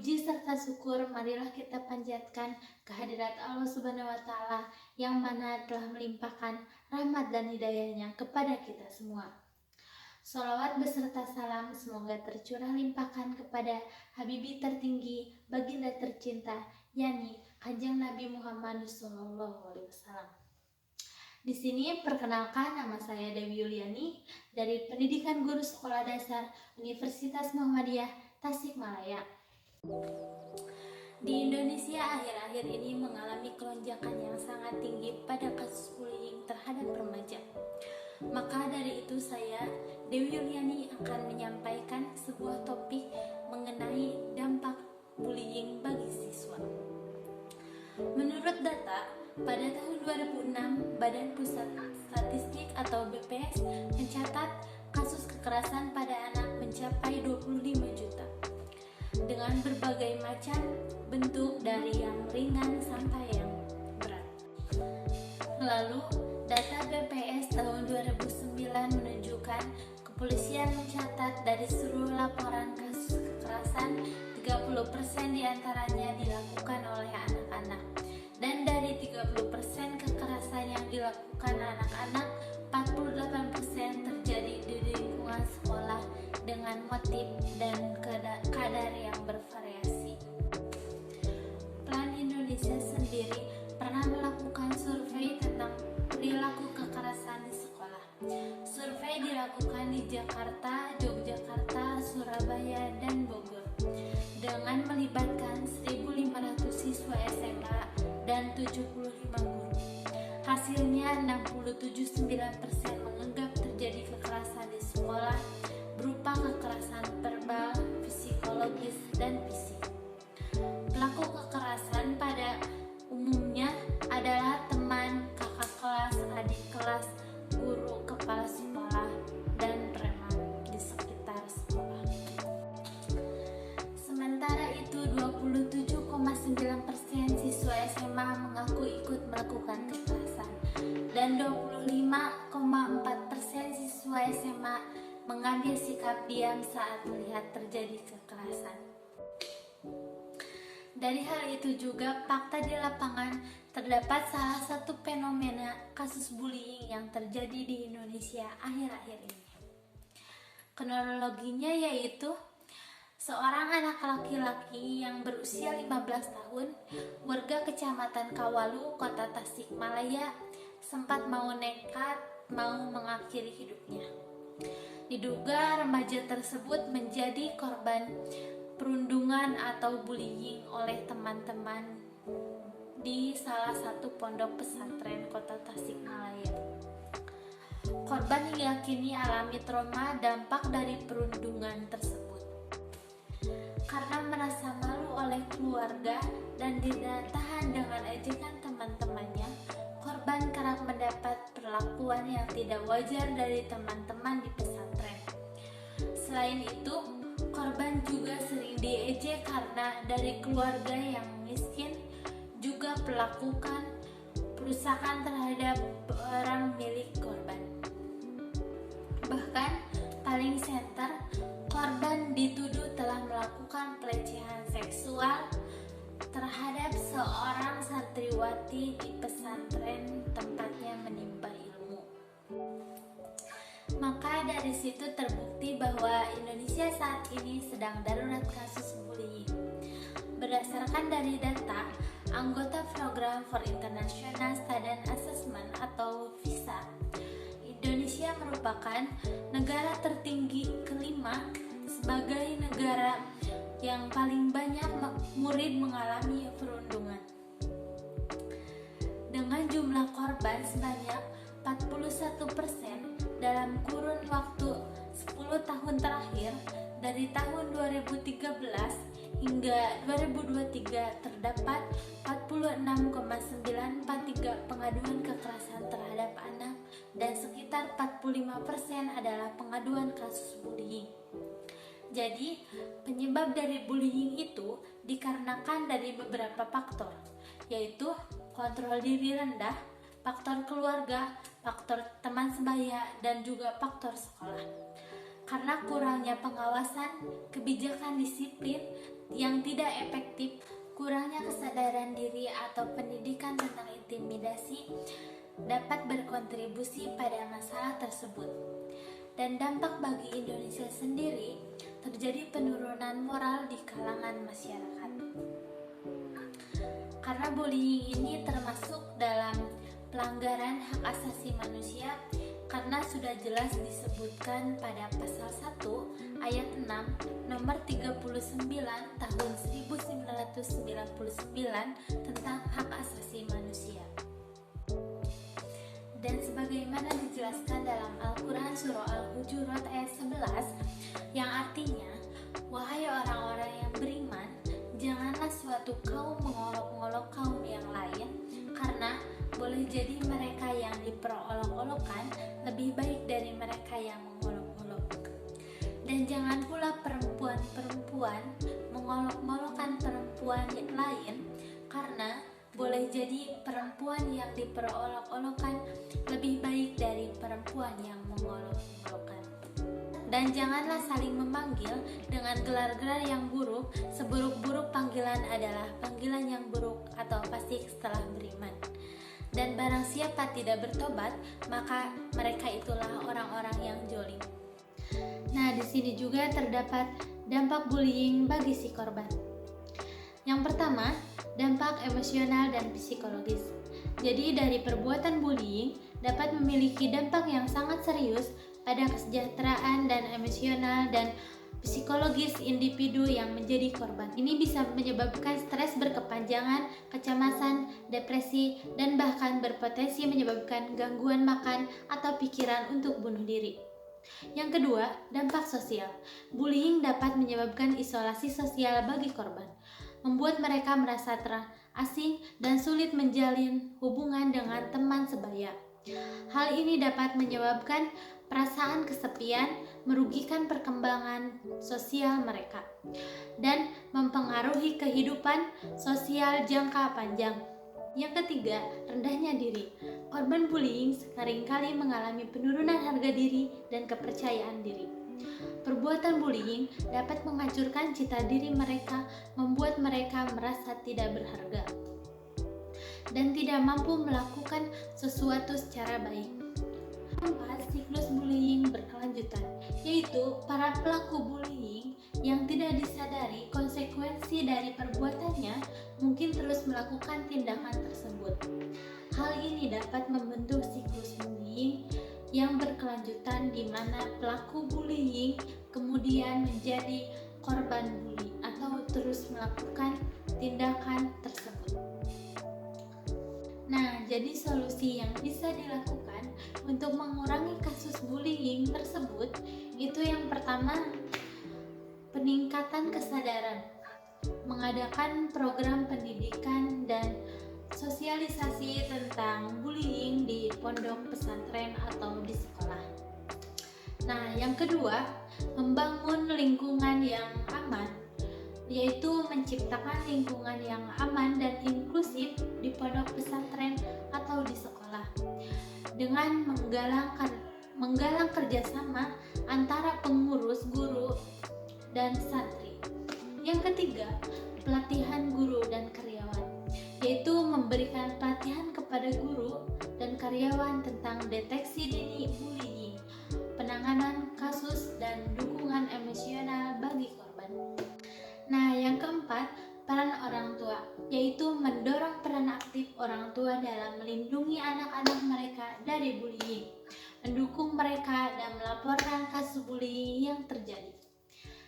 Puji serta syukur marilah kita panjatkan kehadirat Allah Subhanahu wa Ta'ala yang mana telah melimpahkan rahmat dan hidayahnya kepada kita semua. Sholawat beserta salam semoga tercurah limpahkan kepada Habibi tertinggi, baginda tercinta, yakni Kanjeng Nabi Muhammad SAW. Di sini perkenalkan, nama saya Dewi Yuliani dari Pendidikan Guru Sekolah Dasar Universitas Muhammadiyah Tasikmalaya. Di Indonesia akhir-akhir ini mengalami kelonjakan yang sangat tinggi pada kasus bullying terhadap remaja. Maka dari itu saya, Dewi Yuliani, akan menyampaikan sebuah topik mengenai dampak bullying bagi siswa. Menurut data, pada tahun 2006, Badan Pusat Statistik atau BPS mencatat kasus kekerasan pada anak mencapai 25 juta. Dengan berbagai macam bentuk dari yang ringan sampai yang berat. Lalu, data BPS tahun 2009 menunjukkan kepolisian mencatat dari seluruh laporan kasus kekerasan, 30% diantaranya dilakukan oleh anak-anak. Dan dari 30% kekerasan yang dilakukan anak-anak, 48% terjadi di lingkungan sekolah dengan motif dan kadar yang bervariasi. Plan Indonesia sendiri pernah melakukan survei tentang perilaku kekerasan di sekolah. Survei dilakukan di Jakarta, Yogyakarta, Surabaya, dan Bogor dengan melibatkan 1.500 siswa SMA dan 75 guru. Hasilnya 67,9% menganggap terjadi kekerasan di sekolah berupa kekerasan verbal, psikologis, dan fisik. Pelaku kekerasan pada umumnya adalah teman, kakak kelas, adik kelas, guru, kepala sekolah, dan preman di sekitar sekolah. Sementara itu 27,9% siswa SMA mengaku ikut melakukan kekerasan dan 25,4% siswa SMA mengambil sikap diam saat melihat terjadi kekerasan. Dari hal itu juga fakta di lapangan terdapat salah satu fenomena kasus bullying yang terjadi di Indonesia akhir-akhir ini. Kronologinya yaitu seorang anak laki-laki yang berusia 15 tahun, warga Kecamatan Kawalu, Kota Tasikmalaya, sempat nekat mengakhiri hidupnya. Diduga remaja tersebut menjadi korban perundungan atau bullying oleh teman-teman di salah satu pondok pesantren Kota Tasikmalaya. Korban hingga kini alami trauma dampak dari perundungan tersebut. Karena merasa malu oleh keluarga dan tidak tahan dengan ejekan teman-temannya, korban kerap mendapat perlakuan yang tidak wajar dari teman-teman di pesantren. Selain itu, korban juga sering diejek karena dari keluarga yang miskin juga melakukan perusakan terhadap barang milik korban. Bahkan paling senter, korban dituduh telah melakukan pelecehan seksual terhadap seorang santriwati di pesantren tempatnya menimba ilmu. Maka dari situ terbukti bahwa Indonesia saat ini sedang darurat kasus bullying. Berdasarkan dari data anggota Program for International Student Assessment atau VISA, Indonesia merupakan negara tertinggi kelima sebagai negara yang paling banyak murid mengalami perundungan. Dengan jumlah korban sebanyak 41% dalam kurun waktu 10 tahun terakhir, dari tahun 2013 hingga 2023 terdapat 46,943 pengaduan kekerasan terhadap anak dan sekitar 45% adalah pengaduan kasus bullying. Jadi, penyebab dari bullying itu dikarenakan dari beberapa faktor, yaitu kontrol diri rendah, faktor keluarga, faktor teman sebaya, dan juga faktor sekolah. karena kurangnya pengawasan, kebijakan disiplin yang tidak efektif, kurangnya kesadaran diri atau pendidikan tentang intimidasi dapat berkontribusi pada masalah tersebut. Dan dampak bagi Indonesia sendiri, terjadi penurunan moral di kalangan masyarakat. Karena bullying ini termasuk dalam pelanggaran hak asasi manusia karena sudah jelas disebutkan pada pasal 1 ayat 6 nomor 39 tahun 1999 tentang hak asasi manusia. Dan sebagaimana dijelaskan dalam Al-Quran surah Al-Hujurat ayat 11 yang artinya, wahai orang-orang yang beriman, janganlah suatu kaum mengolok-olok kaum yang lain, karena boleh jadi mereka yang diperolok-olokkan lebih baik dari mereka yang mengolok-olok. Dan jangan pula perempuan-perempuan mengolok-olokkan perempuan yang lain, karena boleh jadi perempuan yang diperolok-olokkan lebih baik dari perempuan yang mengolok-olokkan. Dan janganlah saling memanggil dengan gelar-gelar yang buruk, seburuk-buruk panggilan adalah panggilan yang buruk atau fasik setelah beriman. Dan barang siapa tidak bertobat, maka mereka itulah orang-orang yang zalim. Nah, di sini juga terdapat dampak bullying bagi si korban. Yang pertama, dampak emosional dan psikologis. Jadi dari perbuatan bullying dapat memiliki dampak yang sangat serius pada kesejahteraan dan emosional dan psikologis individu yang menjadi korban. Ini bisa menyebabkan stres berkepanjangan, kecemasan, depresi, dan bahkan berpotensi menyebabkan gangguan makan atau pikiran untuk bunuh diri. Yang kedua, dampak sosial. Bullying dapat menyebabkan isolasi sosial bagi korban, membuat mereka merasa terasing dan sulit menjalin hubungan dengan teman sebaya. Hal ini dapat menyebabkan perasaan kesepian, merugikan perkembangan sosial mereka, dan mempengaruhi kehidupan sosial jangka panjang. Yang ketiga, rendahnya diri. Korban bullying seringkali mengalami penurunan harga diri dan kepercayaan diri. Perbuatan bullying dapat menghancurkan citra diri mereka, membuat mereka merasa tidak berharga dan tidak mampu melakukan sesuatu secara baik. Keempat, siklus bullying berkelanjutan, yaitu para pelaku bullying yang tidak disadari konsekuensi dari perbuatannya mungkin terus melakukan tindakan tersebut. Hal ini dapat membentuk siklus bullying yang berkelanjutan di mana pelaku bullying kemudian menjadi korban bully atau terus melakukan tindakan tersebut. Nah, jadi solusi yang bisa dilakukan untuk mengurangi kasus bullying tersebut itu yang pertama, peningkatan kesadaran, mengadakan program pendidikan dan sosialisasi tentang bullying di pondok pesantren atau di sekolah. Nah, yang kedua, membangun lingkungan yang aman, yaitu menciptakan lingkungan yang aman dan inklusif di pondok pesantren atau di sekolah dengan menggalang kerjasama antara pengurus, guru, dan santri. Yang ketiga, pelatihan guru dan karyawan, yaitu memberikan pelatihan kepada guru dan karyawan tentang deteksi dini bullying, penanganan kasus, dan dukungan emosional bagi korban. Nah, yang keempat, peran orang tua, yaitu mendorong peran aktif orang tua dalam melindungi anak-anak mereka dari bullying, mendukung mereka dan melaporkan kasus bullying yang terjadi.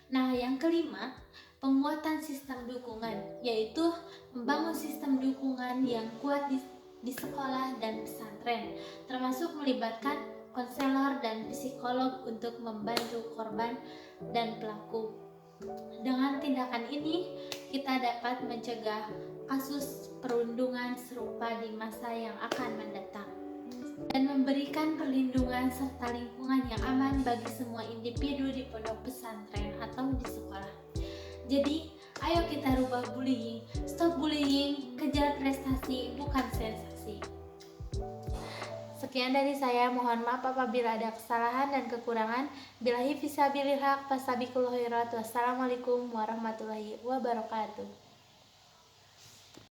Nah, yang kelima, penguatan sistem dukungan, yaitu membangun sistem dukungan yang kuat di sekolah dan pesantren, termasuk melibatkan konselor dan psikolog untuk membantu korban dan pelaku. Dengan tindakan ini, kita dapat mencegah kasus perundungan serupa di masa yang akan mendatang dan memberikan perlindungan serta lingkungan yang aman bagi semua individu di pondok pesantren atau di sekolah. Jadi, ayo kita rubah bullying, stop bullying, kejar prestasi bukan sensasi. Sekian Sekian dari saya, mohon maaf apabila ada kesalahan dan kekurangan. Billahi fisabilillah, fastabiqul khairat. Wassalamualaikum warahmatullahi wabarakatuh.